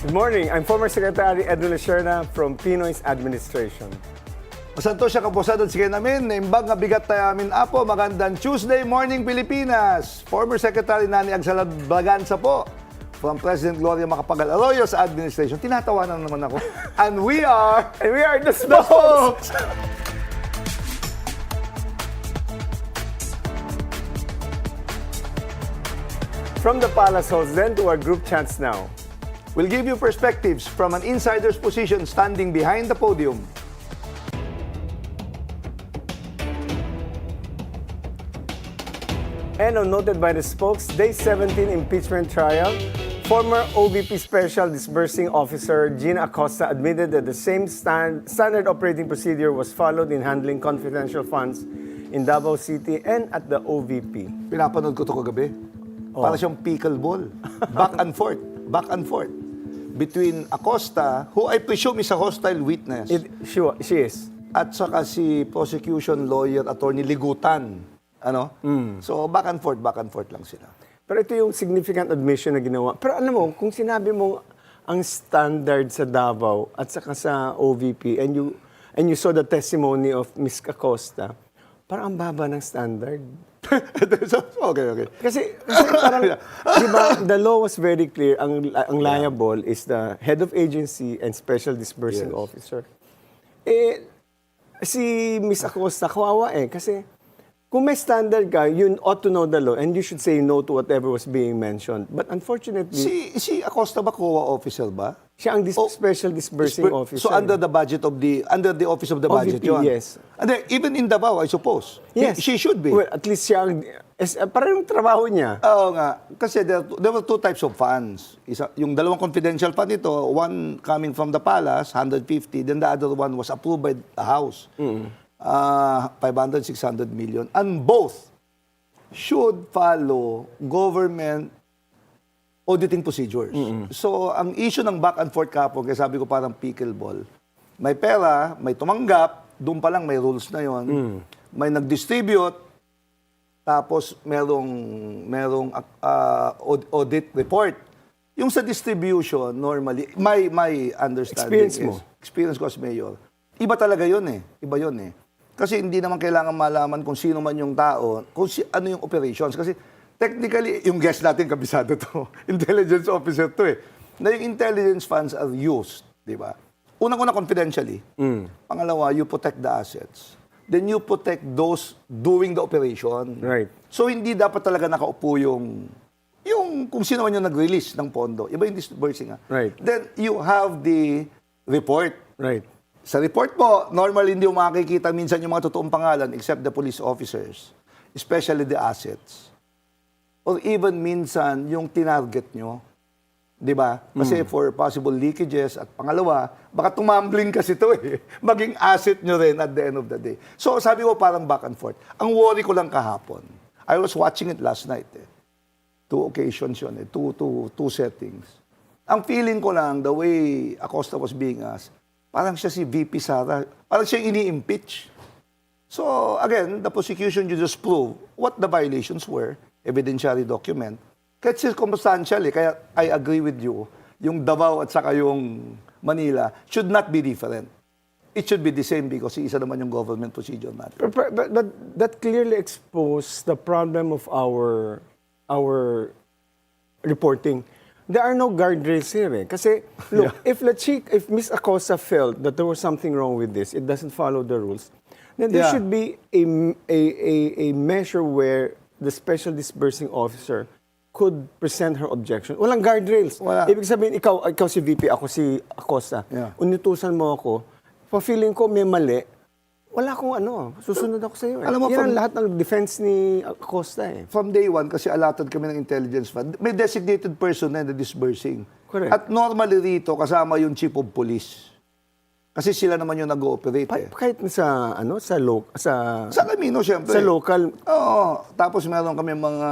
Good morning. I'm former Secretary Edwin Lacierda from Pinoy's Administration. Masanto siya kapusadod sige namin, naimbag nga bigat tayo amin apo, magandang Tuesday morning Pilipinas. Former Secretary Hernani Braganza po, from President Gloria Macapagal Arroyo sa Administration. Tinatawanan naman ako. And we are the Smokes! From the Palace Halls then to our group chats now. We'll give you perspectives from an insider's position standing behind the podium. And noted by the spokes, Day 17 impeachment trial, former OVP Special Disbursing Officer Gina Acosta admitted that the same standard operating procedure was followed in handling confidential funds in Davao City and at the OVP. Pinapanood ko ito kagabi. Para siyang pickleball. Back and forth. Back and forth. Between Acosta, who I presume is a hostile witness, She is. at saka si prosecution lawyer, attorney Ligutan. Ano? So, back and forth lang sila. Pero ito yung significant admission na ginawa. Pero alam mo, kung sinabi mo ang standard sa Davao at saka sa OVP and you saw the testimony of Ms. Acosta, parang ang baba ng standard. Okay. Kasi parang, di ba, the law was very clear. Ang liable is the head of agency and special disbursing officer. Si Ms. Acosta, kawawa kasi kung may standard ka, you ought to know the law and you should say no to whatever was being mentioned. But unfortunately, Si Acosta ba COA officer ba? siya ang special disbursing officer. So under the office of the budget OVP, yun? yes. And then, even in Davao, I suppose. Yes. She should be. Well, at least siya ang, parang yung trabaho niya. Oo nga. Kasi there were two types of funds. Yung dalawang confidential fund ito, one coming from the palace, 150, then the other one was approved by the House. 500, 600 million. And both should follow government auditing procedures. So, ang issue ng back and forth kapon, kaya sabi ko parang pickleball, may pera, may tumanggap, doon pa lang may rules na yon. May nag-distribute, tapos merong audit report. Yung sa distribution, normally, my understanding experience ko as mayor, iba talaga yun Iba yun Kasi hindi naman kailangan malaman kung sino man yung tao, ano yung operations. Kasi technically, yung guest natin, kabisado to. Intelligence officer to Na yung intelligence funds are used, di ba? Unang-una, confidentially. Pangalawa, you protect the assets. Then you protect those doing the operation. Right. So, hindi dapat talaga nakaupo yung kung sino man yung nag-release ng pondo. Iba yung disbursing Right. Then you have the report. Right. Sa report po, normally hindi mo makikita minsan yung mga totoong pangalan except the police officers, especially the assets. Or even minsan yung tinarget nyo. Di ba? Kasi for possible leakages at pangalawa, baka tumambling kasi ito maging asset nyo rin at the end of the day. So sabi ko parang back and forth. Ang worry ko lang kahapon, I was watching it last night Two occasions yun two settings. Ang feeling ko lang, the way Acosta was being asked, parang siya si VP Sara, parang siya ini-impeach. So, again, the prosecution just prove what the violations were, evidentiary document, kahit circumstantial kaya I agree with you, yung Davao at saka yung Manila should not be different. It should be the same because isa naman yung government procedure natin. But that clearly exposed the problem of our reporting. There are no guardrails here Kasi, look, if Ms. Acosta felt that there was something wrong with this, it doesn't follow the rules, then there should be a measure where the special disbursing officer could present her objection. Walang guardrails. Wala. Ibig sabihin, ikaw si VP, ako si Acosta. Unutusan mo ako, pa-feeling ko may mali, wala akong susunod ako sa iyo. Alam mo, yan ang lahat ng defense ni Acosta From day one, kasi allotted kami ng intelligence fund, may designated person na disbursing. Correct. At normally rito, kasama yung chief of police. Kasi sila naman yung nag-ooperate Kahit sa Sa Camino, syempre. sa local. Oo. Tapos meron kami mga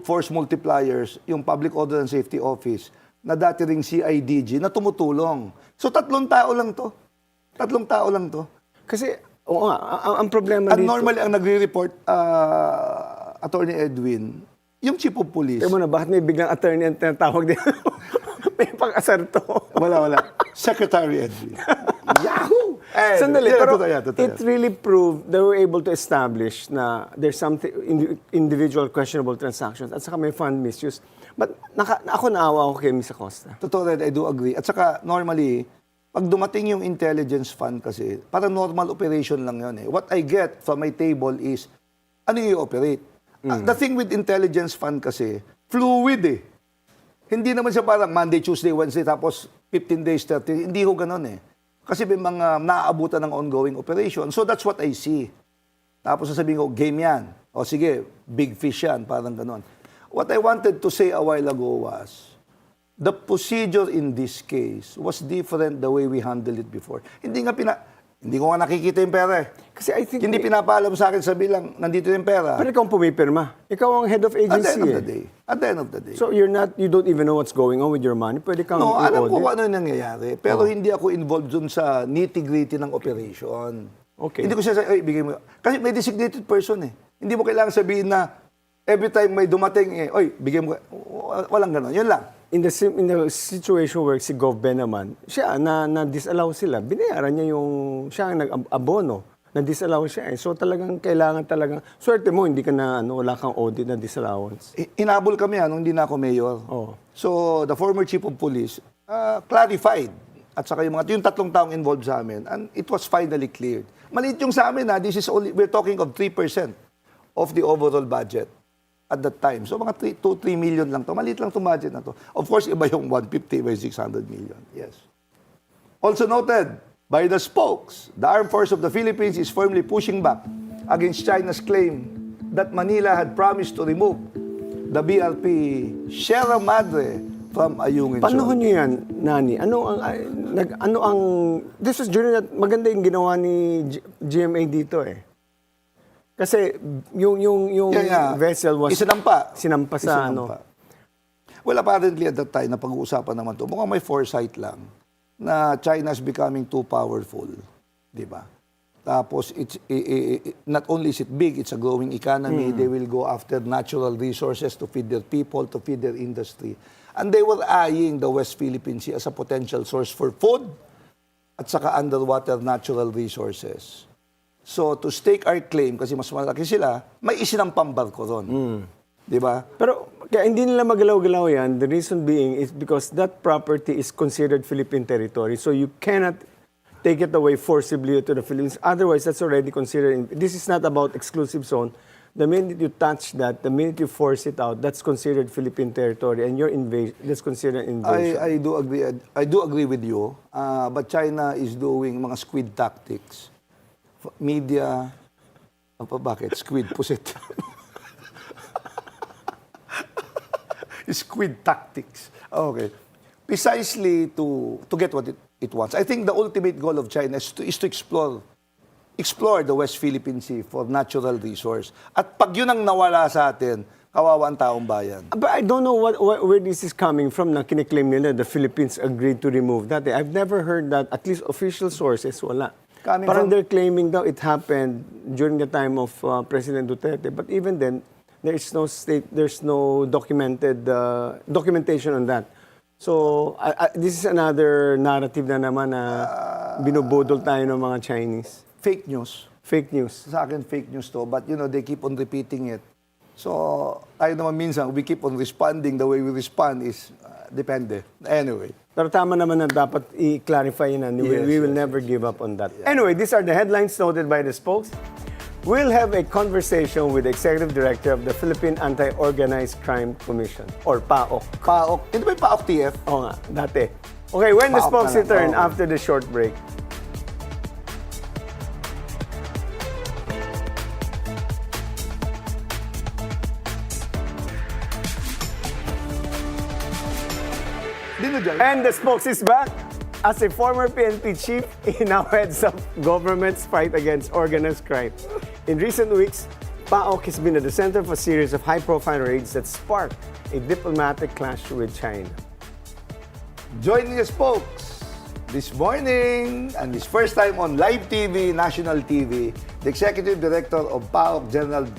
force multipliers, yung Public Order and Safety Office, na dati ring CIDG, na tumutulong. So, 3 tao lang to. Kasi, ang problema And dito. normally, ang nagre-report, Attorney Edwin, yung chief of police. Teka muna, bakit may biglang attorney ang tinatawag din? pang-asar to. Wala. Secretary Edwin. Yahoo! Sandali, pero totoo it really proved they were able to establish na there's something, individual questionable transactions at saka may fund misuse. But ako naawa ako kay Ms. Acosta. Totoo rin, I do agree. At saka, normally, pag dumating yung intelligence fund kasi, parang normal operation lang yun eh. What I get from my table is, ano yung operate? The thing with intelligence fund kasi, fluid eh. Hindi naman siya parang Monday, Tuesday, Wednesday, tapos 15 days, 30. Hindi ko ganun eh. Kasi may mga naaabutan ng ongoing operation. So that's what I see. Tapos sasabihin ko, game yan. O sige, big fish yan. Parang ganun. What I wanted to say a while ago was, the procedure in this case was different the way we handled it before. Hindi ko nga nakikita yung pera eh. Kasi I think hindi pinapaalam sa akin, sabi lang, nandito yung pera. Pero ikaw ang pumipirma. Ikaw ang head of agency. At the end of the day. So you don't even know what's going on with your money. Pwede kang No, alam ko i-audit. kung ano yung nangyayari. Pero hindi ako involved dun sa nitty-gritty ng operation. Okay. Hindi ko siya ay, bigay mo. Kasi may designated person eh. Hindi mo kailangan sabihin na every time may dumating bigay mo. Walang ganon. Yun lang. In the situation where si Gov. Ben naman, siya na-disallow sila. Binayaran niya siya ang nag-abono. Na-disallow siya eh. So talagang kailangan swerte mo, hindi ka wala kang audit na disallowance. Inabol kami nung hindi na ako mayor. Oh. So the former chief of police clarified. At saka yung 3 taong involved sa amin. And it was finally cleared. Maliit yung sa amin this is only, we're talking of 3% of the overall budget at that time. So mga 2-3 million lang to. Maliit lang itong budget na to. Of course, iba yung 150 by 600 million. Yes. Also noted by the spokes, the Armed Force of the Philippines is firmly pushing back against China's claim that Manila had promised to remove the BRP Sierra Madre from Ayungin. Panahon niyo yan, Nani. This was during that, maganda yung ginawa ni GMA dito eh. Kasi yung vessel was sinampa sa Well, apparently at that time, na pag-uusapan naman to, mukhang may foresight lang na China is becoming too powerful. Di ba? Tapos, not only is it big, it's a growing economy. They will go after natural resources to feed their people, to feed their industry. And they were eyeing the West Philippine Sea as a potential source for food at saka underwater natural resources. So, to stake our claim, kasi mas malaki sila, may isinampang barko ron. Di ba? Pero, kaya hindi nila magalaw-galaw yan. The reason being is because that property is considered Philippine territory. So, you cannot take it away forcibly to the Philippines. Otherwise, that's already considered. This is not about exclusive zone. The minute you touch that, the minute you force it out, that's considered Philippine territory. And your invasion, that's considered invasion. I do agree. I do agree with you. But China is doing mga squid tactics. Media, bakit? Squid, pusit. Squid tactics. Okay. Precisely to get what it wants. I think the ultimate goal of China is to explore the West Philippine Sea for natural resource. At pag yun ang nawala sa atin, kawawa ang taong bayan. But I don't know where this is coming from na kiniklaim nila the Philippines agreed to remove that. I've never heard that, at least official sources, wala. Parang they're claiming daw it happened during the time of President Duterte. But even then, there's no documentation on that. So, this is another narrative na naman na binubudol tayo ng mga Chinese. Fake news. Fake news. Sa akin, fake news to. But, they keep on repeating it. So, tayo naman minsan, we keep on responding. The way we respond is, depende. Anyway. Pero tama naman na dapat i-clarify na we will never give up on that. Yeah. Anyway, these are the headlines noted by the spokes. We'll have a conversation with the Executive Director of the Philippine Anti-Organized Crime Commission, or PAOCC. PAOCC. Hindi ba yung PAOCC TF? Oo nga, dati. Okay, when the PAOCC spokes return Oh. after the short break. And the spokes is back. As a former PNP chief, he now heads up government's fight against organized crime. In recent weeks, PAOCC has been at the center of a series of high-profile raids that sparked a diplomatic clash with China. Joining the spokes this morning, and his first time on live TV, national TV, the Executive Director of PAOCC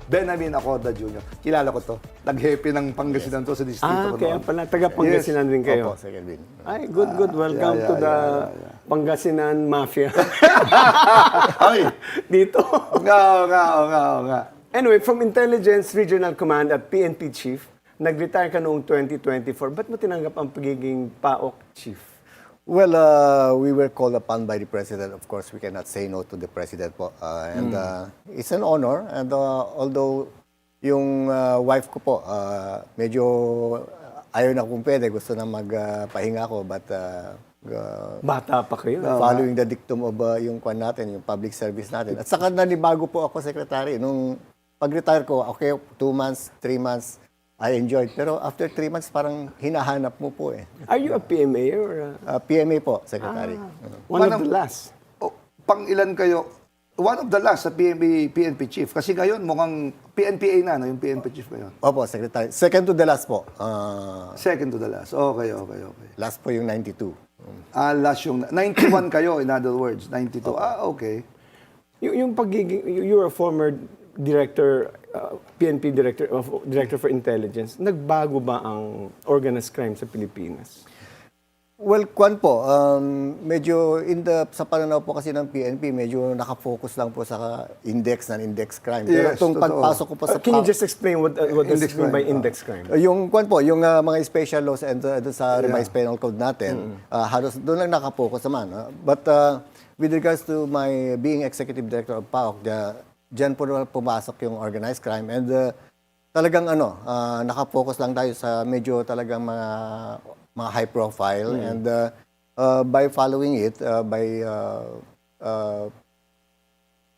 Benhur Acorda Jr. Kilala ko to. Nag-happy ng Pangasinan to sa distrito ko Kaya noon. pala, taga-Pangasinan rin kayo. Opo, Sir Edwin. Ay, good. Welcome to the Pangasinan Mafia. Ay, Dito. nga. Anyway, from Intelligence Regional Command at PNP Chief, nag-retire ka noong 2024. Ba't mo tinanggap ang pagiging PAOCC Chief? Well, we were called upon by the President. Of course, we cannot say no to the President po. And it's an honor. And although yung wife ko po, medyo ayaw na kung pwede, gusto na magpahinga ako. But Bata pa kayo. following the dictum of yung kwan natin, yung public service natin. At saka nanibago po ako, Secretary. Nung pag-retire ko, okay, 2 months, 3 months, I enjoyed. Pero after 3 months, parang hinahanap mo po eh. Are you a PMA or PMA po, Secretary. one of the last? Pang ilan kayo? One of the last sa PNP Chief. Kasi ngayon, mukhang PNPA na, no? Yung PNP Chief ngayon. Opo, Secretary. Second to the last po. Second to the last. Okay. Last po yung 92. Last yung 91 kayo, in other words. 92. Okay. Yung pagiging, you're a former director, PNP director for intelligence. Nagbago ba ang organized crime sa Pilipinas? Well, kwan po, medyo sa pananaw po kasi ng PNP, medyo nakafocus lang po sa index crime. Pero Yes, itong totoo. pagpasok ko po sa Can you just explain what does it mean by index crime? yung kwan po, yung mga special laws and sa revised penal code natin, halos doon lang nakafocus naman. But with regards to my being executive director of PAOCC, dyan po pumasok yung organized crime and talagang nakafocus lang tayo sa medyo talagang mga high profile and by following it, by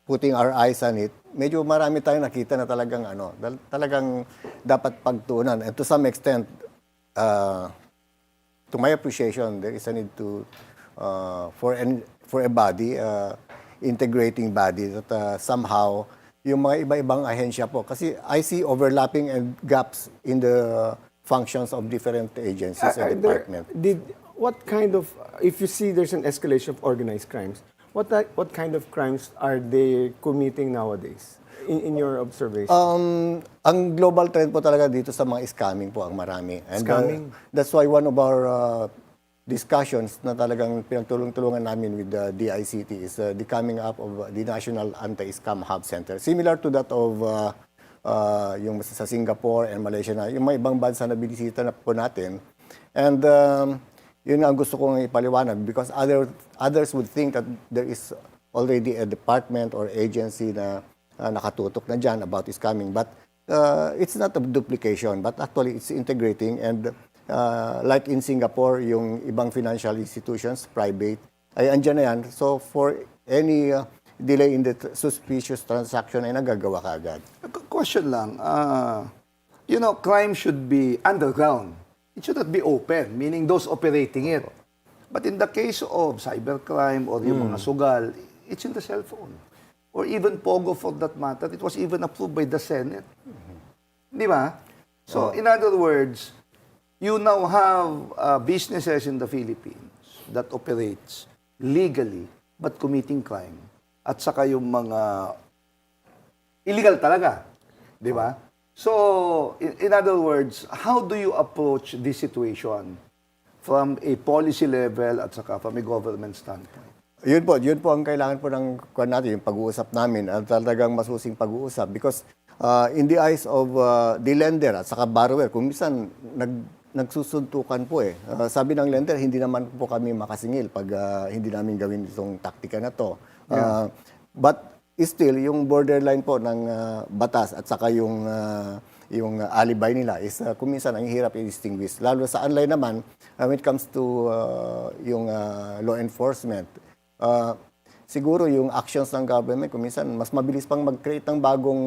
putting our eyes on it, medyo marami tayong nakita na talagang dapat pagtuunan. And to some extent, to my appreciation, there is a need to for a body, integrating body that somehow yung mga iba-ibang ahensya po. Kasi I see overlapping and gaps in the functions of different agencies and departments. What kind of, if you see there's an escalation of organized crimes, what kind of crimes are they committing nowadays, in your observation? Ang global trend po talaga dito sa mga scamming po ang marami. And, Scamming? That's why one of our discussions na talagang pinagtulong-tulungan namin with the DICT is the coming up of the National Anti-Scam Hub Center. Similar to that of yung sa Singapore and Malaysia na, yung mga ibang bansa na binisita na po natin. And yun ang gusto kong ipaliwanag because others would think that there is already a department or agency na nakatutok na dyan about scamming. But it's not a duplication, but actually it's integrating. And like in Singapore, yung ibang financial institutions, private, ay andyan na yan. So for any delay in the suspicious transaction ay nagagawa kaagad. Question lang. Crime should be underground. It should not be open, meaning those operating it. But in the case of cybercrime or yung mga sugal, it's in the cell phone. Or even Pogo for that matter, it was even approved by the Senate. Di ba? So, in other words, you now have businesses in the Philippines that operates legally but committing crime. At saka yung mga illegal talaga. Di ba? So, in other words, how do you approach this situation from a policy level at saka from a government standpoint? Yun po ang kailangan po ng kwan natin, yung pag-uusap namin at talagang masusing pag-uusap because in the eyes of the lender at saka borrower, kung minsan nagsusuntukan po eh. Sabi ng lender, hindi naman po kami makasingil pag hindi namin gawin itong taktika na to. But still, yung borderline po ng batas at saka yung alibay nila is kung minsan ang hirap i-distinguish. Lalo sa online naman, when it comes to yung law enforcement, siguro yung actions ng government, kung minsan mas mabilis pang mag-create ng bagong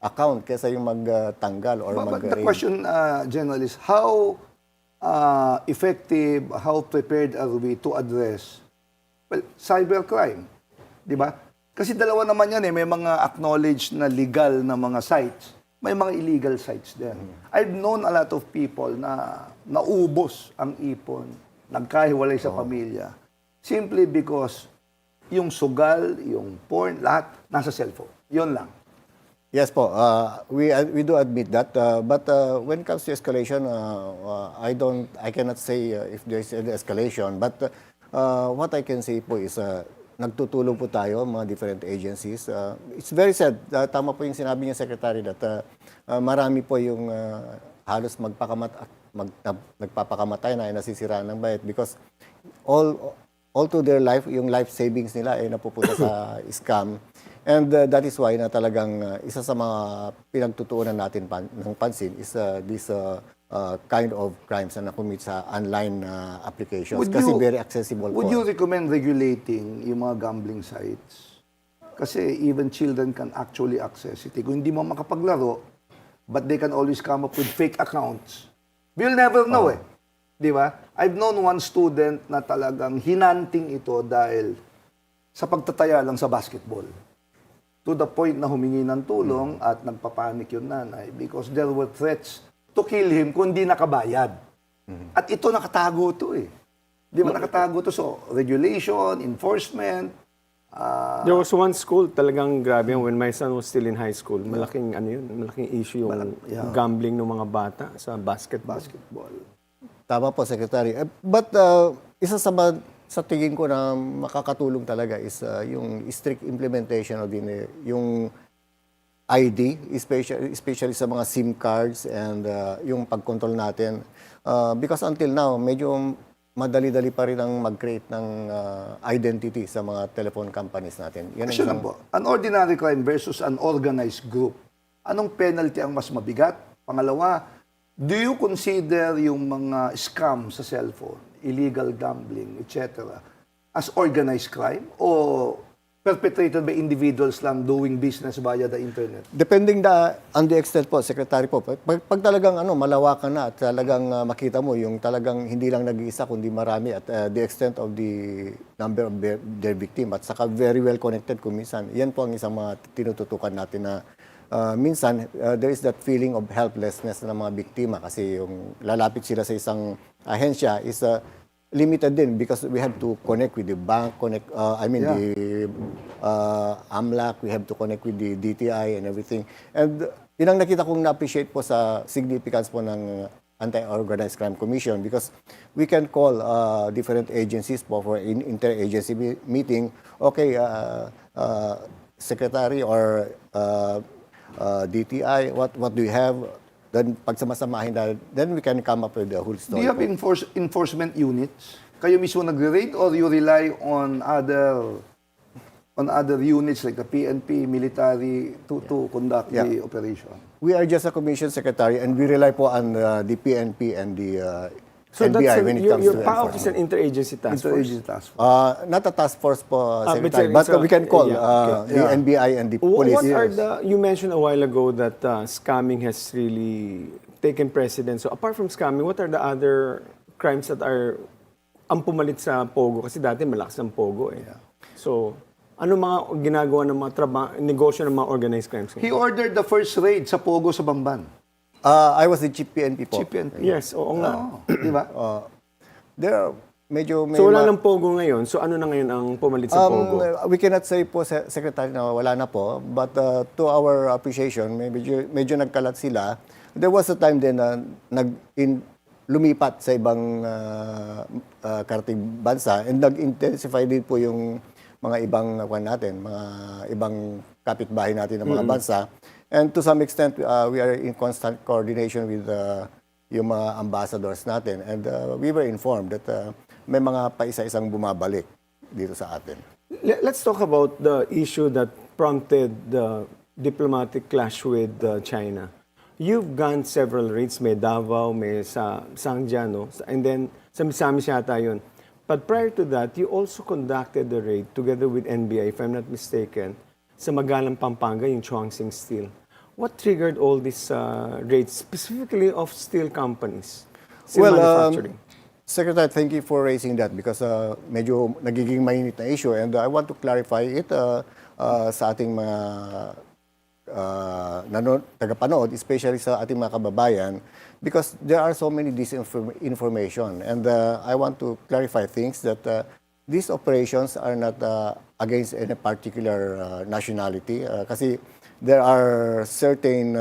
account kaysa yung magtanggal or But the question, General, is how effective, how prepared are we to address cybercrime? Di ba? Kasi dalawa naman yan eh. May mga acknowledged na legal na mga sites. May mga illegal sites din. I've known a lot of people na naubos ang ipon, nagkahiwalay sa pamilya, simply because yung sugal, yung porn, lahat nasa cellphone. Yun lang. Yes po, we do admit that. But when it comes to escalation, I cannot say if there is any escalation. But what I can say po is nagtutulong po tayo mga different agencies. It's very sad. Tama po yung sinabi niya Secretary that marami po yung halos nagpapakamatay na ay nasisiraan ng bayad because all to their life, yung life savings nila ay napupunta sa scam. And that is why na talagang isa sa mga pinagtutuunan natin ng pansin is this kind of crimes na nakumit sa online applications kasi very accessible Would po. you recommend regulating yung mga gambling sites? Kasi even children can actually access it. Kung hindi mo makapaglaro, but they can always come up with fake accounts. We'll never know eh. Di ba? I've known one student na talagang hinanting ito dahil sa pagtataya lang sa basketball. To the point na humingi ng tulong at nagpapanik yung nanay because there were threats to kill him kung di nakabayad. At ito nakatago to eh. Di ba nakatago to? So, regulation, enforcement. There was one school talagang grabe when my son was still in high school. Malaking malaking issue yung gambling ng mga bata sa basketball. Tama po, Secretary. But isa sa tingin ko na makakatulong talaga is yung strict implementation of yung ID, especially sa mga SIM cards and yung pag-control natin. Because until now, medyo madali-dali pa rin ang mag-create ng identity sa mga telephone companies natin. Yan Question lang po. An ordinary crime versus an organized group. Anong penalty ang mas mabigat? Pangalawa, do you consider yung mga scam sa cellphone, illegal gambling, etc., as organized crime o perpetrated by individuals lang doing business via the internet? Depending on the extent po, Secretary po. Pag talagang malawakan na at talagang makita mo yung talagang hindi lang nag-iisa kundi marami at the extent of the number of their victim at saka very well connected kung minsan. Yan po ang isang mga tinututukan natin na minsan there is that feeling of helplessness ng mga biktima kasi yung lalapit sila sa isang ahensya is limited din because we have to connect with the bank, the AMLAC, we have to connect with the DTI and everything. And yun ang nakita kong na-appreciate po sa significance po ng Anti-Organized Crime Commission because we can call different agencies po for inter-agency meeting. Okay, Secretary or DTI, what do you have? Then pagsamasamahin na, then we can come up with the whole story. Do you have enforcement units? Kayo mismo nagre-raid or you rely on other units like the PNP, military to conduct the operation? We are just a commission secretary and we rely po on the PNP and the NBI when it comes to PAOCC is an interagency task force. Interagency task force. Not a task force po, Secretary, but but we can call the NBI and the police. What are you mentioned a while ago that scamming has really taken precedence. So apart from scamming, what are the other crimes that are ang pumalit sa Pogo? Kasi dati malakas ang Pogo eh. So, ano mga ginagawa ng mga negosyo ng mga organized crimes? He ordered the first raid sa Pogo sa Bamban. I was the Chief PNP po. Chief PNP. Yes, oo nga. Di ba? There are medyo may So wala ng Pogo ngayon. So ano na ngayon ang pumalit sa Pogo? We cannot say po, Secretary, na wala na po. But to our appreciation, medyo nagkalat sila. There was a time din na lumipat sa ibang karating bansa and nag-intensify din po yung mga ibang natin, mga ibang kapitbahay natin ng mga bansa. And to some extent, we are in constant coordination with yung mga ambassadors natin. And we were informed that may mga paisa-isang bumabalik dito sa atin. Let's talk about the issue that prompted the diplomatic clash with China. You've gone several raids, may Davao, may sa Sangja, no? And then sa Misamis yata yun. But prior to that, you also conducted the raid together with NBI, if I'm not mistaken, sa Magalang, Pampanga, yung Chuangsing Steel. What triggered all these raids, specifically of steel companies, steel manufacturing? Secretary, thank you for raising that because medyo nagiging mainit na issue and I want to clarify it sa ating mga tagapanood, especially sa ating mga kababayan, because there are so many disinformation and I want to clarify things that these operations are not against any particular nationality kasi there are certain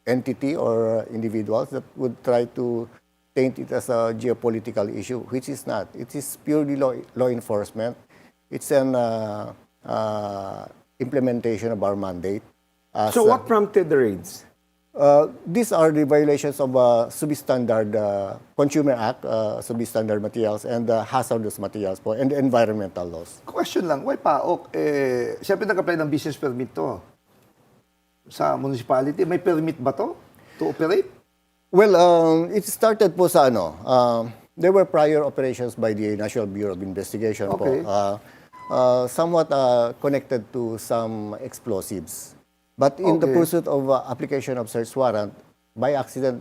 entity or individuals that would try to paint it as a geopolitical issue, which is not. It is purely law enforcement. It's an implementation of our mandate. So what prompted the raids? These are the violations of substandard Consumer Act, substandard materials, and hazardous materials po, and environmental laws. Question lang, why PAOCC? Siyempre nag-apply ng business permit to sa municipality. May permit ba to operate? Well, it started po sa there were prior operations by the National Bureau of Investigation Okay. po, somewhat connected to some explosives. But in the Okay. pursuit of application of search warrant, by accident,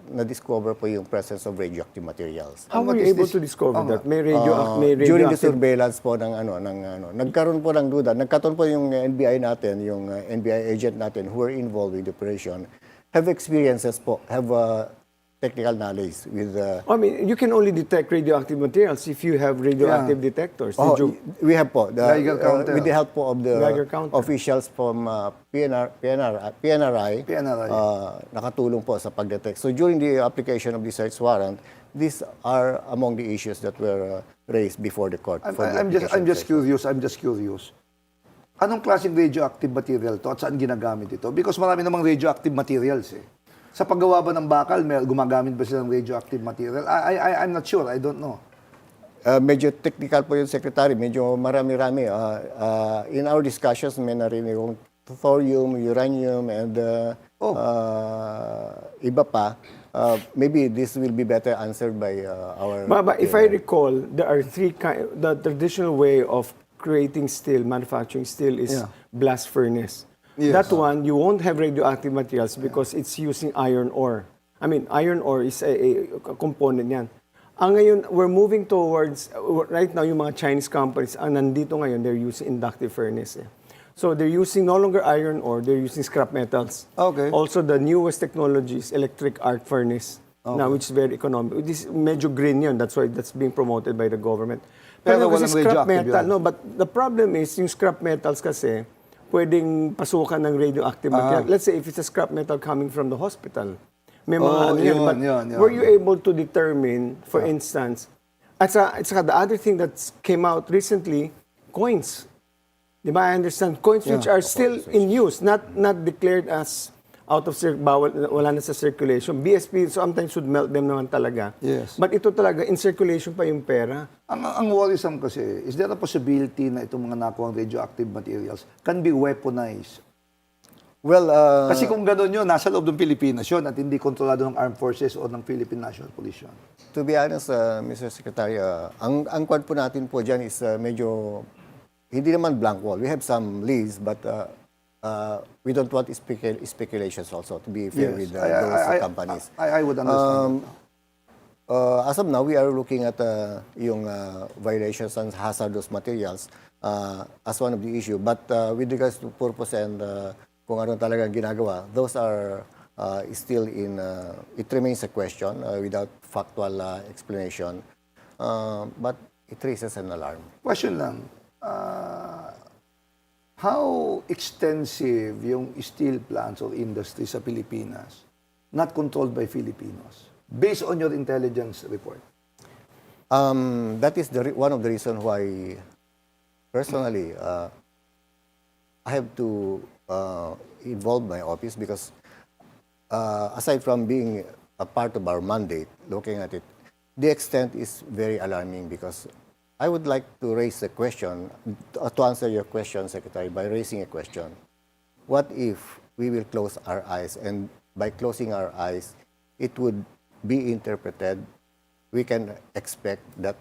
na-discover po yung presence of radioactive materials. How were what you is able this? to discover that? May During the radioactive... surveillance po nagkaroon po ng duda. Nagkataon po yung NBI natin, yung NBI agent natin who were involved with the operation, have experiences po, have technical knowledge with... I mean, you can only detect radioactive materials if you have radioactive detectors. Did you... we have po, Geiger counter. with the help po of the Geiger counter. officials from PNRI, nakatulong po sa pagdetect. So during the application of the search warrant, these are among the issues that were raised before the court. for the I'm just curious. Anong klaseng radioactive material to at saan ginagamit ito? Because marami namang radioactive materials eh. Sa paggawa ba ng bakal, gumagamit ba sila ng radioactive material? I'm not sure. I don't know. Medyo technical po yung secretary, medyo marami-rami. In our discussions, may narinig yung thorium, uranium, and iba pa. Maybe this will be better answered by our... But if I recall, there are the traditional way of creating steel, manufacturing steel is blast furnace. Yes. That one, you won't have radioactive materials because it's using iron ore. I mean, iron ore is a component yan. Ngayon, we're moving towards, right now, yung mga Chinese companies, ang nandito ngayon, they're using inductive furnace. Eh. So they're using no longer iron ore, they're using scrap metals. Okay. Also, the newest technology is electric arc furnace, now which is very economic. This medyo green yun, that's why that's being promoted by the government. Pero kasi walang scrap radioactive metal, yun. no, but the problem is, yung scrap metals kasi, pwedeng pasukan ng radioactive material. Let's say if it's a scrap metal coming from the hospital, may mga yan. But yun. were you able to determine, for instance, at saka the other thing that came out recently, coins. Di ba? I understand. Coins which are still in use, not declared as out of wala na sa circulation. BSP sometimes would melt them naman talaga. Yes. But ito talaga, in circulation pa yung pera. Ang worrisome kasi, is there a possibility na itong mga nakuhang radioactive materials can be weaponized? Well, Kasi kung gano'n yun, nasa loob ng Pilipinas yun at hindi kontrolado ng Armed Forces o ng Philippine National Police yun. to be honest, Mr. Secretary, ang kwan po natin po dyan is medyo, hindi naman blank wall. We have some leads, but we don't want speculations also, to be fair with those companies. I would understand. As of now, we are looking at yung violations and hazardous materials as one of the issue. But with regards to purpose and kung ano talagang ginagawa, those are still in, it remains a question without factual explanation. But it raises an alarm. Question lang. How extensive yung steel plants or industry sa Pilipinas not controlled by Filipinos? Based on your intelligence report. That is one of the reasons why, personally, I have to involve my office because aside from being a part of our mandate, looking at it, the extent is very alarming because I would like to raise a question, to answer your question, Secretary, by raising a question. What if we will close our eyes, and by closing our eyes, it would be interpreted, we can expect that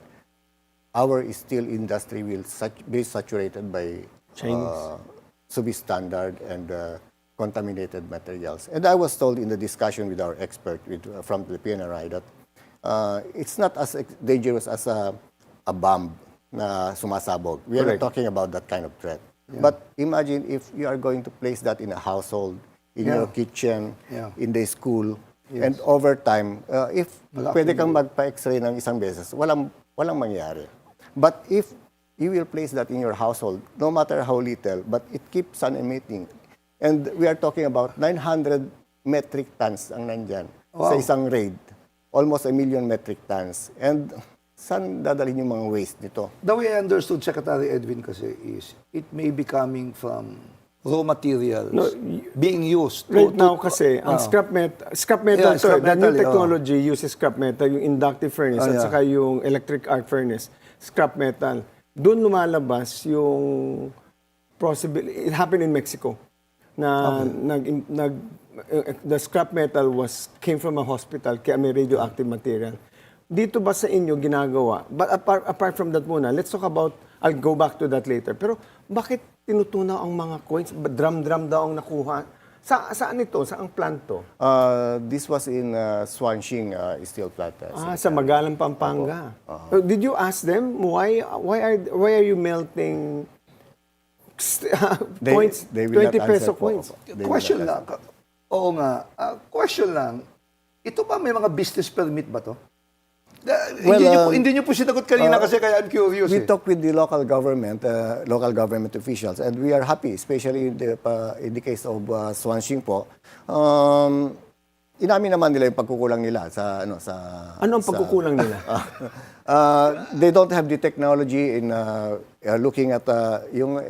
our steel industry will be saturated by substandard and contaminated materials. And I was told in the discussion with our expert from the PNRI that it's not as dangerous as a bomb na sumasabog. We are not talking about that kind of threat. Yeah. But imagine if you are going to place that in a household, in your kitchen, in the school, and over time, if pwede kang magpa-x-ray ng isang beses, walang mangyari. But if you will place that in your household, no matter how little, but it keeps on emitting, And we are talking about 900 metric tons ang nandyan sa isang raid. Almost 1 million metric tons. And saan dadalhin yung mga waste nito? The way I understood Secretary Edwin kasi is, it may be coming from raw materials being used. Right now kasi, ang scrap metal, Yeah, scrap the new metal, technology uses scrap metal, yung inductive furnace at saka yung electric arc furnace, scrap metal. Doon lumalabas yung possibility, it happened in Mexico, na the scrap metal came from a hospital kaya may radioactive material. Dito ba sa inyo ginagawa? But apart from that muna, let's talk about, I'll go back to that later. Pero bakit tinutunaw ang mga coins? Drum-drum daw ang nakuha. Saan ito? Saan plant to? This was in Swanxing steel plant. Sa Magalang, Pampanga. Did you ask them why are you melting coins, they will 20 not peso answer po. coins? Question lang. Oo nga. Question lang. Ito ba may mga business permit ba to? Hindi niyo po sinagot kanina kasi kaya I'm curious. We talked with the local government officials, and we are happy, especially in the case of Swanxing po. Inamin naman nila yung pagkukulang nila sa Ano ang pagkukulang nila? They don't have the technology in looking at yung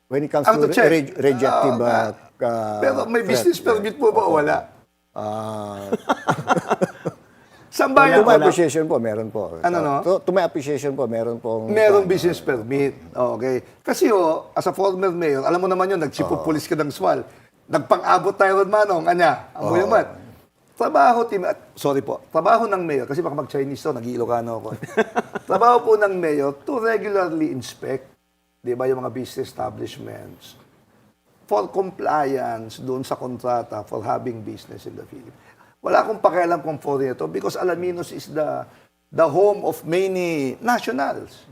when it comes to radioactive. Pero may business permit po ba o wala? Sambayan To my appreciation po, meron po. Ano no? To my appreciation po, meron pong... Merong business permit. Okay. Kasi as a former mayor, alam mo naman yun, nagsipupulis ka ng SWAL. Nagpang-abot tayo ron manong, anya. Ang buyaman. Trabaho ng mayor, kasi baka mag-Chinese to, nag-Iilocano ako. Trabaho po ng mayor to regularly inspect, di ba, yung mga business establishments for compliance doon sa kontrata for having business in the Philippines. Wala akong pakialam kung foreign ito because Alaminos is the home of many nationals.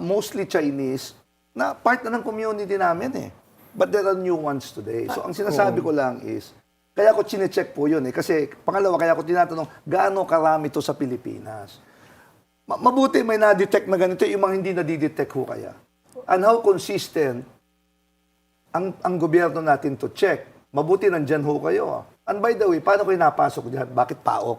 Mostly Chinese na part na ng community namin eh. But there are new ones today. So ang sinasabi ko lang is, kaya ko chinecheck po yun eh. Kasi pangalawa, kaya ko tinatanong, gaano karami to sa Pilipinas? Mabuti may na-detect na ganito, yung mga hindi na-detect ho kaya. And how consistent ang gobyerno natin to check. Mabuti nandyan ho kayo. And by the way, paano kayo napasok dyan? Bakit PAOCC?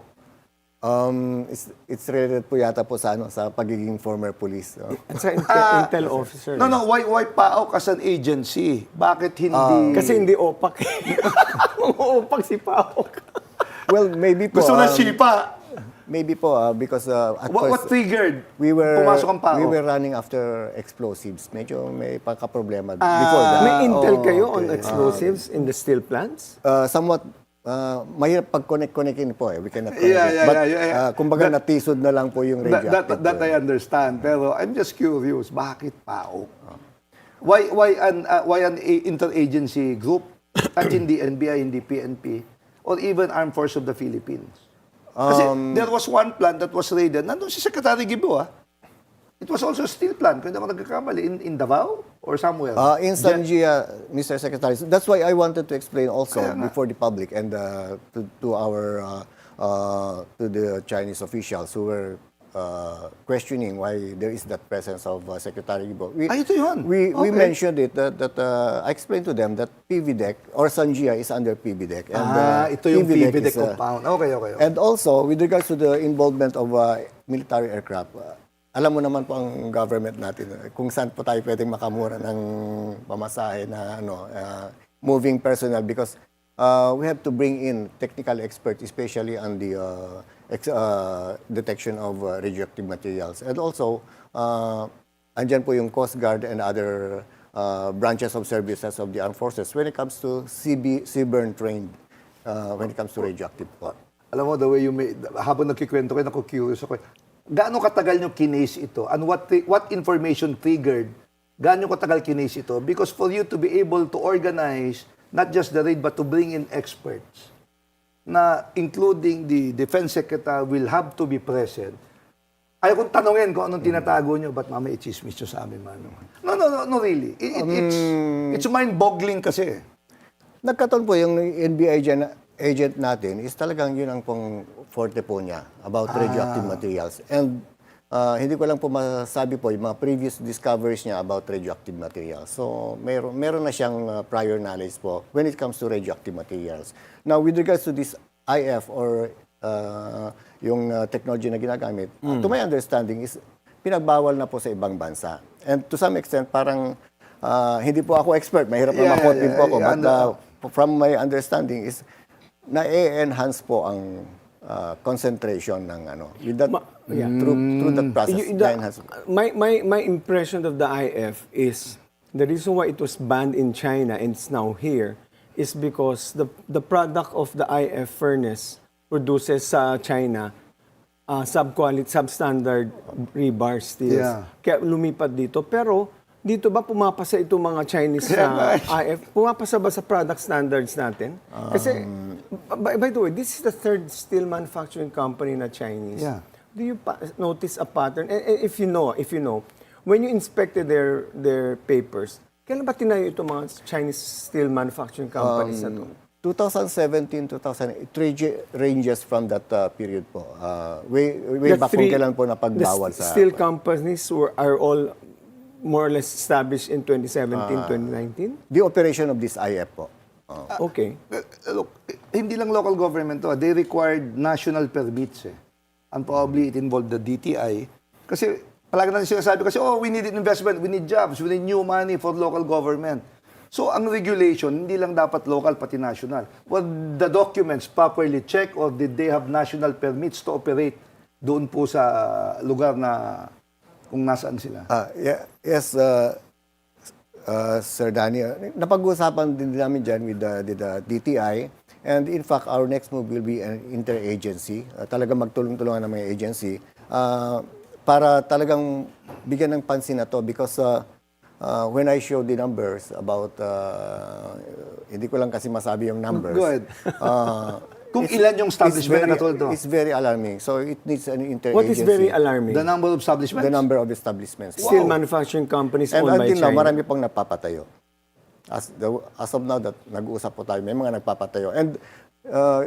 It's related po yata po sa pagiging former police. Sa intel officer. No, why PAOCC as an agency? Bakit hindi... Kasi hindi OPAC. OPAC si PAOCC. Well, maybe po... Gusto na sipa. Maybe po, because at What first, triggered? pumasok ang PAOCC? we were running after explosives. Medyo may pagka-problema before that. May intel kayo on explosives in the steel plants? Somewhat, mahirap pag-connect-connectin po eh. We cannot connect it. But, kumbaga, natisod na lang po yung radioactive. That I understand. Pero I'm just curious, bakit PAOCC? Why an interagency group at hindi NBI, hindi PNP, or even Armed Force of the Philippines? Kasi there was one plant that was raided. Nandun si Secretary Gibo, It was also a steel plant, kung hindi ako nagkakamali, in Davao or somewhere. In Sanjia, Mr. Secretary, that's why I wanted to explain also before the public and to the Chinese officials who were questioning why there is that presence of Secretary Gibo. Ito yun. We mentioned it that I explained to them that PVDEC or Sanjia is under PVDEC. And, ito yung PVDEC is, compound. Okay. And also, with regards to the involvement of military aircraft, alam mo naman po ang government natin kung saan po tayo pwedeng makamura ng pamasahe na moving personnel because we have to bring in technical experts, especially on the detection of radioactive materials. And also, andyan po yung Coast Guard and other branches of services of the armed forces when it comes to seaborne trained, when it comes to radioactive. Alam mo, the way you habang nagkikwento kayo, naku-curious ako. Gaano katagal nyo kinase ito? And what information triggered? Gaano katagal kinase ito? Because for you to be able to organize not just the raid but to bring in experts na including the Defense Secretary will have to be present. Ayaw kong tanungin kung anong tinatago nyo, ba't mamaya i-chismis nyo sa amin, Mano? No, really. It's mind-boggling kasi. Nagkataon po yung NBI agent natin is talagang yun ang pong forte po niya about radioactive materials. And hindi ko lang po masabi po yung mga previous discoveries niya about radioactive materials. So, meron na siyang prior knowledge po when it comes to radioactive materials. Now, with regards to this IF or yung technology na ginagamit, to my understanding is pinagbawal na po sa ibang bansa. And to some extent, parang hindi po ako expert, mahirap na ma-quote din po ako. But from my understanding is na-enhance po ang concentration ng with that through that process. My impression of the IF is the reason why it was banned in China and it's now here is because the product of the IF furnace produces sa China substandard rebar steels. Kaya lumipat dito. Pero dito ba pumapasa itong mga Chinese IF? Pumapasa ba sa product standards natin? Kasi, by the way, this is the third steel manufacturing company na Chinese. Do you notice a pattern? And if you know, when you inspected their papers, kailan ba tinayo itong mga Chinese steel manufacturing companies na to? 2017, 2008, it ranges from that period po. Way back kung kailan po napagbawal sa... Steel companies are all more or less established in 2017, 2019? The operation of this IF po. Okay. Look, hindi lang local government to. They required national permits. And probably it involved the DTI. Kasi palagi natin sinasabi kasi, we need investment, we need jobs, we need new money for local government. So, ang regulation, hindi lang dapat local, pati national. Were the documents properly checked or did they have national permits to operate doon po sa lugar na kung nasaan sila? Yes, Sir Danny. Napag-uusapan din namin dyan with the DTI. And in fact, our next move will be an interagency. Talagang magtulong-tulungan ng mga agency para talagang bigyan ng pansin na to because when I show the numbers about, hindi ko lang kasi masabi yung numbers. Go ahead. Kung ilan yung establishment na katulad to? It's very alarming. So it needs an interagency. What is very alarming? The number of establishments? The number of establishments. Steel manufacturing companies And owned by until now, China. marami pang napapatayo. As of now, that nag-uusap po tayo, may mga nagpapatayo. And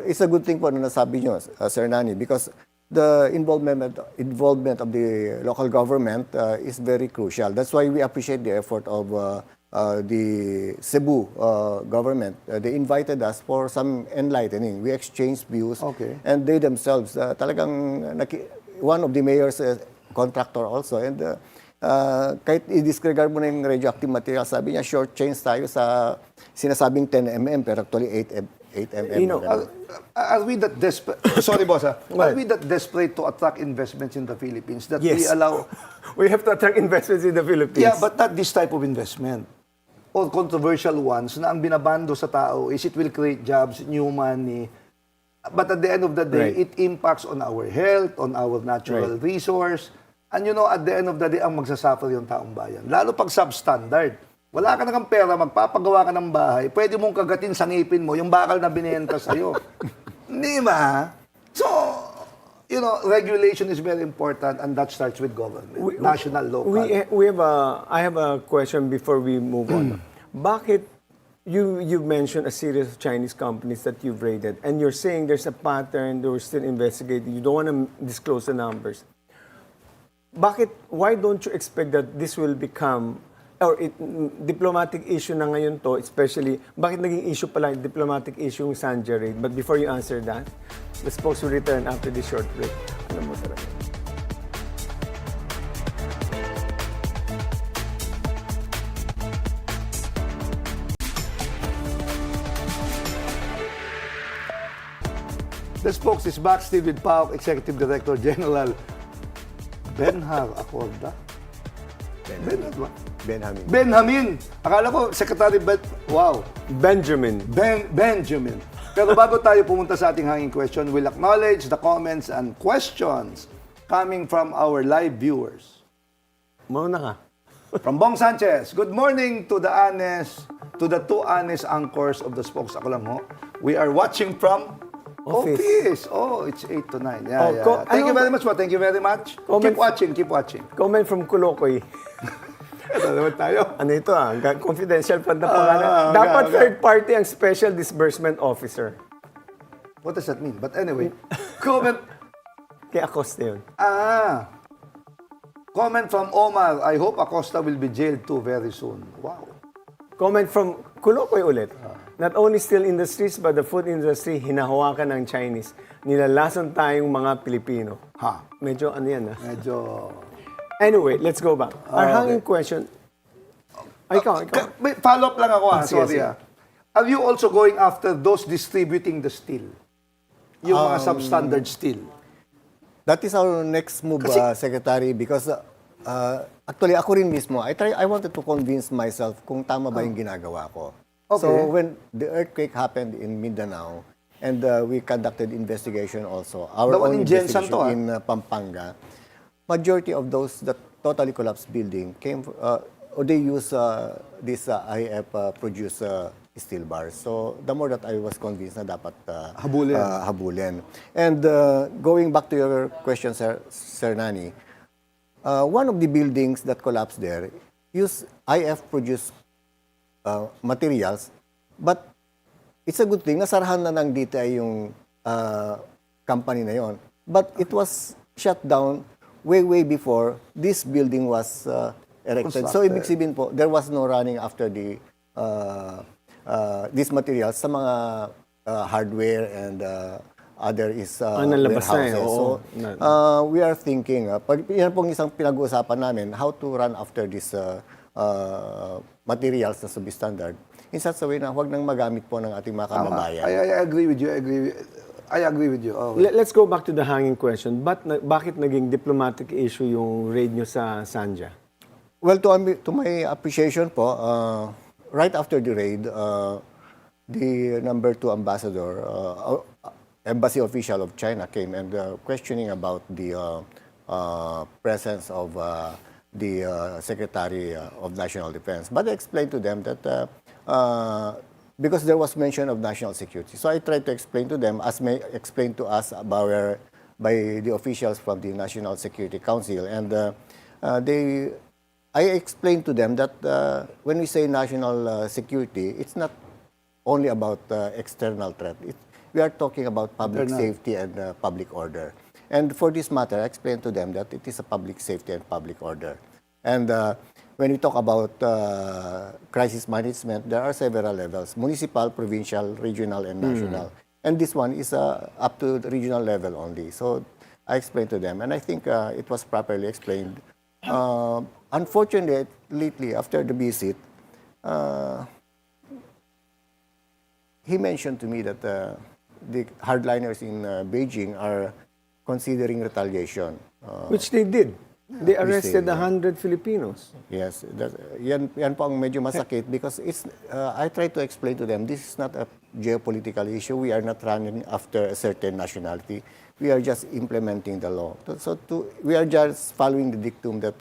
it's a good thing po na nasabi nyo, Sir Hernani, because the involvement of the local government is very crucial. That's why we appreciate the effort of the Cebu government. They invited us for some enlightening. We exchanged views. Okay. And they themselves, talagang, one of the mayor's contractor also. And kahit i-disregard mo na yung radioactive material, sabi niya, short change tayo sa sinasabing 10 mm, pero actually 8 mm. You know, are we that desperate? Sorry, boss. Are we that desperate to attract investments in the Philippines that we Yes. allow? We have to attract investments in the Philippines. Yeah, but not this type of investment. Or controversial ones na ang binabando sa tao is it will create jobs, new money. But at the end of the day, it impacts on our health, on our natural resource. And you know, at the end of the day, ang magsasuffer yung taong bayan. Lalo pag substandard. Wala ka nang pera, magpapagawa ka ng bahay, pwede mong kagatin sa ngipin mo yung bakal na binenta sa'yo. Di ba? So, you know, regulation is very important and that starts with government. National, local. I have a question before we move on. Bakit you mentioned a series of Chinese companies that you've raided and you're saying there's a pattern, they're still investigating, you don't want to disclose the numbers. Why don't you expect that this will become diplomatic issue na ngayon to, especially, bakit naging issue pala yung diplomatic issue yung Sanja raid? But before you answer that, the spokes will return after this short break. Ano mo talaga? The spokes is back still with PAOCC Executive Director General Benhur Acorda. Benhur ba? Benjamin. Akala ko, Secretary Benjamin. Benjamin. Pero bago tayo pumunta sa ating hanging question, we'll acknowledge the comments and questions coming from our live viewers. Mauna ka. From Bong Sanchez, good morning to the two honest anchors of the spokes. Ako lang ho. We are watching from office. Oh, it's 8 to 9. Yeah. Thank you very much po. Thank you very much. Keep watching. Comment from Kulokoy. Ito naman tayo. Ano ito confidential fund na pangalan. Dapat third party ang special disbursement officer. What does that mean? But anyway, comment. Kaya Acosta yun. Comment from Omar, I hope Acosta will be jailed too very soon. Wow. Comment from Kulokoy ulit. Not only steel industries, but the food industry, hinahawakan ng Chinese. Nilalason tayong mga Pilipino. Ha. Medyo ano yan, Medyo... Anyway, let's go back. Our hanging question. Ikaw. May follow-up lang ako, Sige, sorry. sige. Are you also going after those distributing the steel? Yung mga substandard steel? That is our next move, Secretary, because actually ako rin mismo, I wanted to convince myself kung tama ba yung ginagawa ko. Okay. So when the earthquake happened in Mindanao, and we conducted investigation also, our The one own in Jensen investigation in Pampanga, majority of those that totally collapsed building came, or they use this IF produce steel bars. So the more that I was convinced na dapat habulin. And going back to your question, Sir Hernani, one of the buildings that collapsed there use IF produce materials, but it's a good thing, nasarahan na ng DTI yung company na yon. But it was shut down way before this building was erected. So ibig sabihin po, there was no running after the these materials sa mga hardware and other is warehouses. So we are thinking, yan pong isang pinag-uusapan namin, how to run after this materials na substandard in such a way na huwag nang magamit po ng ating mga kababayan. I agree with you. I agree with you. Okay. Let's go back to the hanging question. Bakit naging diplomatic issue yung raid nyo sa Sanja? Well, to my appreciation po, right after the raid, the number 2 ambassador, embassy official of China came and questioning about the presence of the Secretary of National Defense. But I explained to them that because there was mention of national security. So I tried to explain to them, as may explained to us by the officials from the National Security Council. And I explained to them that when we say national security, it's not only about external threat. We are talking about public safety and public order. And for this matter, I explained to them that it is a public safety and public order. And when we talk about crisis management, there are several levels: municipal, provincial, regional, and national. And this one is up to the regional level only. So I explained to them, and I think it was properly explained. Unfortunately, after the visit, he mentioned to me that the hardliners in Beijing are considering retaliation. Which they did. They arrested 100 Filipinos. Yes, yan po ang medyo masakit because I try to explain to them, this is not a geopolitical issue. We are not running after a certain nationality. We are just implementing the law. So we are just following the dictum that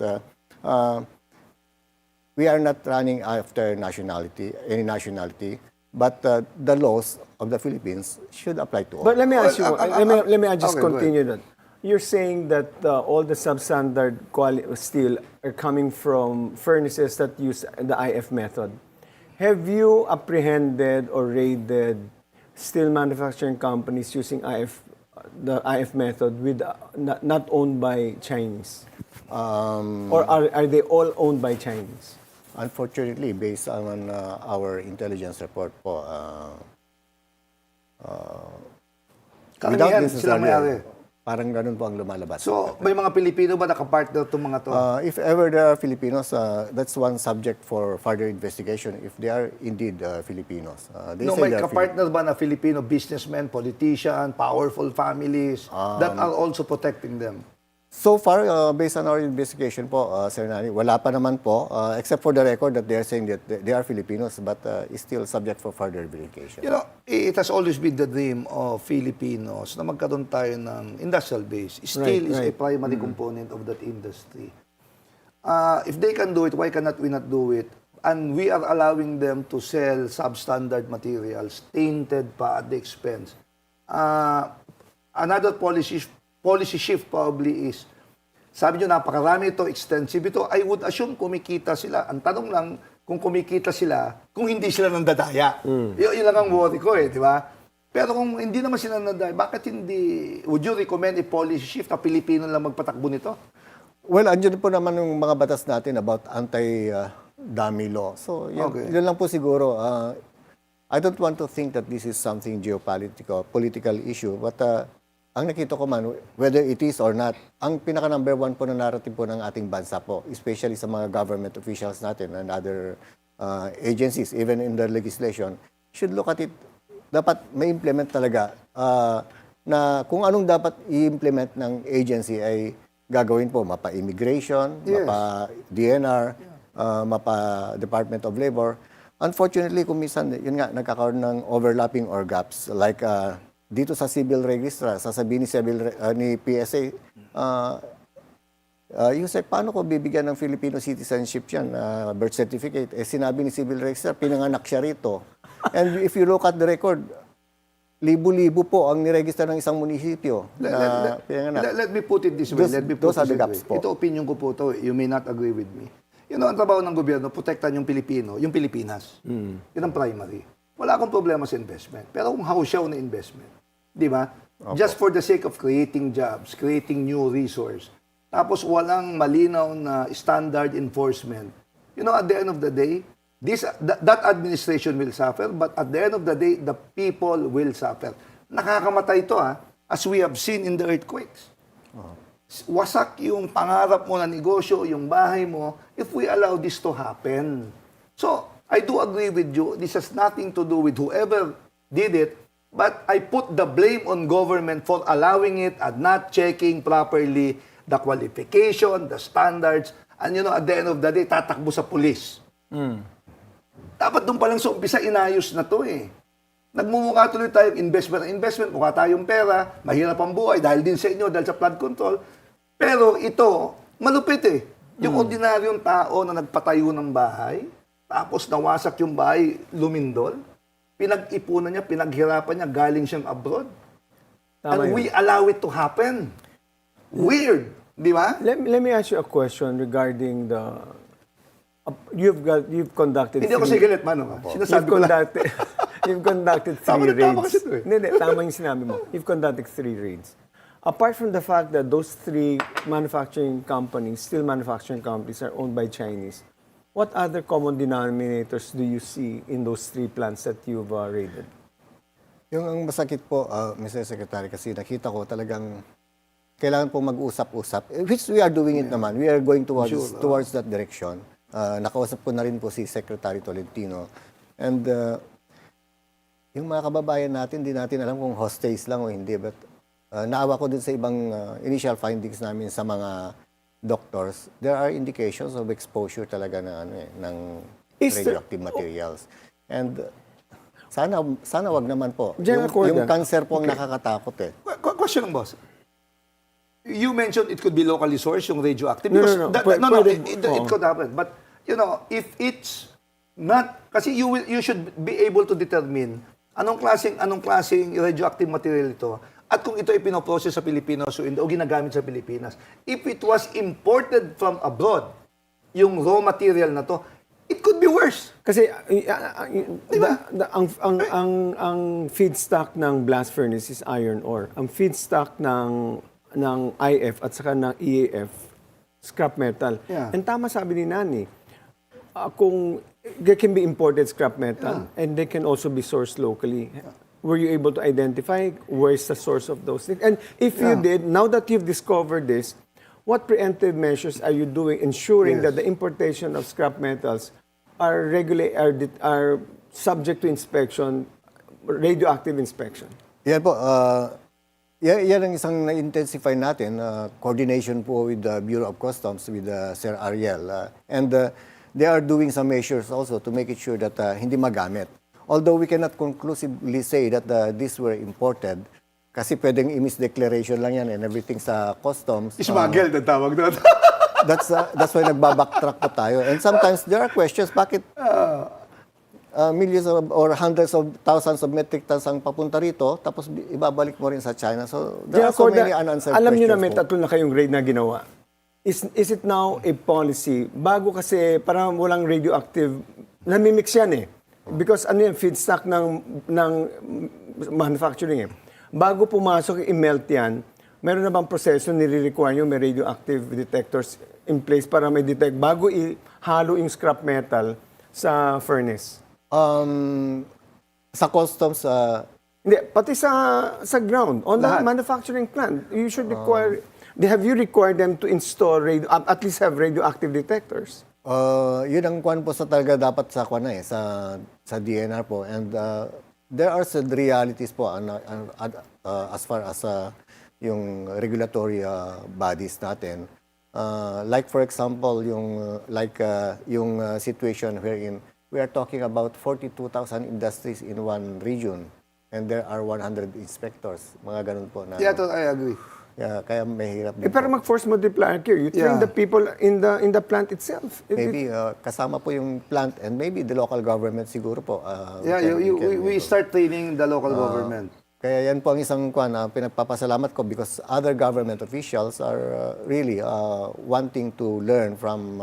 we are not running after any nationality, but the laws of the Philippines should apply to all. But let me ask you, let me just okay, continue that. You're saying that all the substandard steel are coming from furnaces that use the IF method. Have you apprehended or raided steel manufacturing companies using the IF method with not owned by Chinese? Or are they all owned by Chinese? Unfortunately, based on our intelligence report po, Karamihan sila may-ari. Parang ganun po ang lumalabas. So, may mga Pilipino ba nakapartner itong mga to? If ever there are Filipinos, that's one subject for further investigation. If they are indeed Filipinos. May kapartner ba na Filipino businessmen, politician, powerful families that are also protecting them? So far, based on our investigation po, Sir Hernani, wala pa naman po, except for the record that they are saying that they are Filipinos, but is still subject for further verification. You know, it has always been the dream of Filipinos na magkaroon tayo ng industrial base. Steel is a primary component of that industry. If they can do it, why cannot we not do it? And we are allowing them to sell substandard materials, tainted pa at the expense. Another policy shift probably is, sabi nyo, napakarami ito, extensive ito, I would assume kumikita sila. Ang tanong lang, kung kumikita sila, kung hindi sila nandadaya. Yun lang ang worry ko di ba? Pero kung hindi naman sila nandadaya, bakit hindi, would you recommend a policy shift na Pilipino lang magpatakbo nito? Well, andyan po naman yung mga batas natin about anti-dummy law. So, yun lang po siguro. I don't want to think that this is something political issue. But ang nakita ko man, whether it is or not, ang pinaka number one po na narrative po ng ating bansa po, especially sa mga government officials natin and other agencies, even in the legislation, should look at it. Dapat may-implement talaga na kung anong dapat i-implement ng agency ay gagawin po, mapa-immigration, mapa-DNR, mapa-Department of Labor. Unfortunately, kung minsan, yun nga, nagkakaroon ng overlapping or gaps. Like, dito sa civil registrar, sasabihin ni PSA, Yusek, paano ko bibigyan ng Filipino citizenship yan, birth certificate? Sinabi ni civil registrar, pinanganak siya rito. And if you look at the record, libo-libo po ang niregister ng isang munisipyo. Let me put it this way. Those are the gaps po. Ito opinion ko po to. You may not agree with me. Ang trabaho ng gobyerno, protektan yung Pilipino, yung Pilipinas. Yun ang primary. Wala akong problema sa investment. Pero kung hausyaw na investment, di ba? Just for the sake of creating jobs, creating new resource, tapos walang malinaw na standard enforcement. At the end of the day, that administration will suffer, but at the end of the day, the people will suffer. Nakakamatay ito, as we have seen in the earthquakes. Wasak yung pangarap mo na negosyo, yung bahay mo, if we allow this to happen. So, I do agree with you. This has nothing to do with whoever did it, but I put the blame on government for allowing it and not checking properly the qualification, the standards, and at the end of the day, tatakbo sa police. Dapat doon pa lang sa umpisa, inayos na to eh. Nagmumukha tuloy tayong investment, mukha tayong pera, mahirap ang buhay dahil din sa inyo, dahil sa flood control. Pero ito, malupit eh. Yung ordinaryong tao na nagpatayo ng bahay, tapos nawasak yung bahay, lumindol, pinag-ipunan niya, pinaghirapan niya, galing siyang abroad. And we allow it to happen. Weird, di ba? Let me ask you a question regarding the... You've conducted... Hindi ako sigalit, mano. Sinasabi ko lang. You've conducted 3 raids. Hindi, tama yung sinabi mo. You've conducted 3 raids. Apart from the fact that those 3 manufacturing companies, steel manufacturing companies, are owned by Chinese, what other common denominators do you see in those 3 plants that you've raided? Yung ang masakit po, Mr. Secretary, kasi nakita ko talagang kailangan po mag-usap-usap, which we are doing it naman. We are going towards that direction. Nakausap ko na rin po si Secretary Tolentino. And yung mga kababayan natin, di natin alam kung hostage lang o hindi. But naawa ko din sa ibang initial findings namin sa mga doctors. There are indications of exposure talaga ng radioactive materials. And sana wag naman po. Yung cancer po ang nakakatakot eh. Question lang, boss. You mentioned it could be locally sourced, yung radioactive. No, It could happen. But, if it's not, kasi you should be able to determine anong klaseng radioactive material ito at kung ito ay pinoprocess sa Pilipinas o ginagamit sa Pilipinas. If it was imported from abroad, yung raw material na to, it could be worse. Kasi ang feedstock ng blast furnace is iron ore. Ang feedstock ng IF at saka ng EAF, scrap metal. Yeah. And tama sabi ni Nani, kung they can be imported scrap metal and they can also be sourced locally. Were you able to identify where's the source of those things? And if you did, now that you've discovered this, what preemptive measures are you doing ensuring that the importation of scrap metals are subject to inspection, radioactive inspection? Yan po, yan ang isang na-intensify natin, coordination po with the Bureau of Customs, with Sir Ariel. And they are doing some measures also to make it sure that hindi magamit. Although we cannot conclusively say that these were imported, kasi pwedeng i-misdeclaration lang yan and everything sa customs. Smuggled ang tawag doon. That's why nagbabacktrack po tayo. And sometimes there are questions, bakit millions or hundreds of thousands of metric tons ang papunta rito, tapos ibabalik mo rin sa China. So there are so many unanswered questions. Alam niyo na may 3 na kayong raid na ginawa. Is it now a policy? Bago kasi parang walang radioactive, namimix yan eh. Because feedstock ng manufacturing eh. Bago pumasok, i-melt yan, meron na bang proseso nire-require nyo, may radioactive detectors in place para may detect bago ihalo yung scrap metal sa furnace? Sa customs, Hindi, pati sa ground, on the manufacturing plant, you should require, have you required them to install, at least have radioactive detectors? yun ang kwan po sa talaga dapat sa kwan na sa DNR po. And there are some realities po as far as yung regulatory bodies natin. Like for example, yung situation wherein we are talking about 42,000 industries in one region. And there are 100 inspectors. Mga ganun po na. Yeah, I agree. Yeah, kaya mahirap din Pero po. mag-force multiplier here. You train the people in the plant itself. Maybe kasama po yung plant and maybe the local government siguro po. We start training the local government. Kaya yan po ang isang pinagpapasalamat ko because other government officials are really wanting to learn from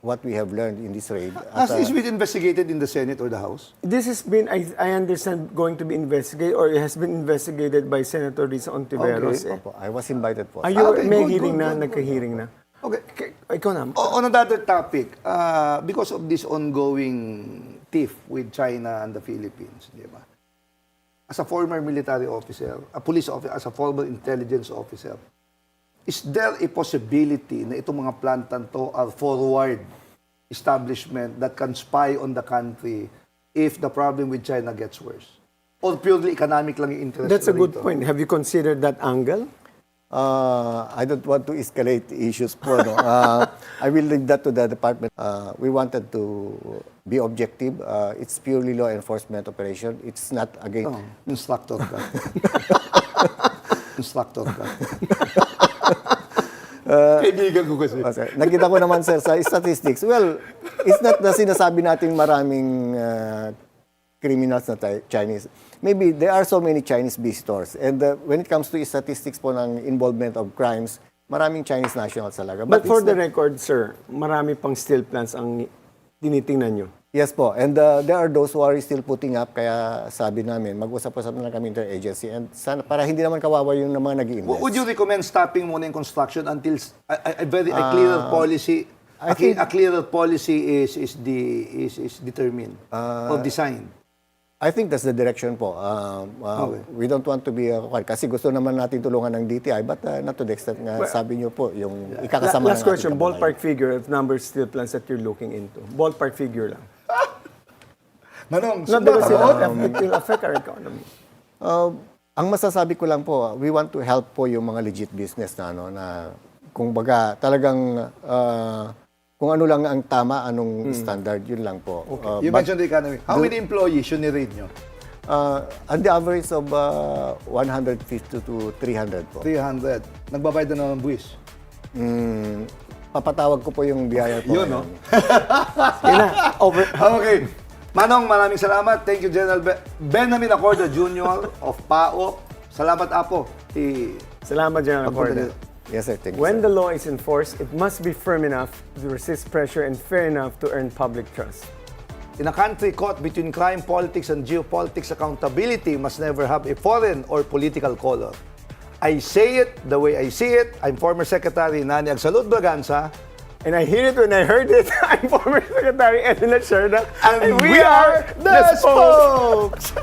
what we have learned in this raid. Has this been investigated in the Senate or the House? This has been, I understand, going to be investigated or it has been investigated by Senator Risa Ontiveros. Okay. Opo, I was invited po. Are you, Okay, may good, hearing good, na, good, nagka-hearing na? Okay. Ikaw na. On another topic, because of this ongoing tiff with China and the Philippines, di ba? As a former military officer, a police officer, as a former intelligence officer, is there a possibility na itong mga plantan to are forward establishment that can spy on the country if the problem with China gets worse? Or purely economic lang yung interest? That's a good rito? point. Have you considered that angle? I don't want to escalate issues po. No? I will leave that to the department. We wanted to be objective. It's purely law enforcement operation. It's not against... Instructor ka. Instructor ka. Kaibigan ko kasi. Okay. Nakita ko naman, sir, sa statistics. Well, it's not na sinasabi natin maraming criminals na Chinese. Maybe there are so many Chinese visitors. And when it comes to statistics po ng involvement of crimes, maraming Chinese nationals talaga. But for it's the not- record, sir, marami pang steel plants ang tinitingnan nyo. Yes po. And there are those who are still putting up. Kaya sabi namin, mag-usap-usap na lang kami interagency. And sana, para hindi naman kawawa yung mga nag-i-invest. Would you recommend stopping muna yung construction until a clearer policy? I think- A clearer policy is determined or designed. I think that's the direction po. We don't want to be, kasi gusto naman natin tulungan ng DTI, but not to the extent nga sabi niyo po, yung ikakasama Last ng ating question, kababayan. ballpark figure of number of steel plants that you're looking into. Ballpark figure lang. Manong, Not because it will affect our economy. Ang masasabi ko lang po, we want to help po yung mga legit business na, na kung baga talagang kung ano lang ang tama, anong standard, yun lang po. you mentioned the economy. How many employees yun ni-rate nyo? On the average of 150 to 300 po. 300. Nagbabayad na ng buwis. Papatawag ko po yung biyaya po. Yun, no? Yun na, over. Okay. Manong, maraming salamat. Thank you, General Benhur Acorda Jr. of PAOCC. Salamat, Apo. Salamat, General Acorda. Yes, sir. Thank you, When sir. the law is enforced, it must be firm enough to resist pressure and fair enough to earn public trust. In a country caught between crime, politics, and geopolitics, accountability must never have a foreign or political color. I say it the way I see it. I'm former Secretary Hernani Braganza. And I hear it when I heard it. I'm former Secretary Edwin Lacierda. And we are the Spokes!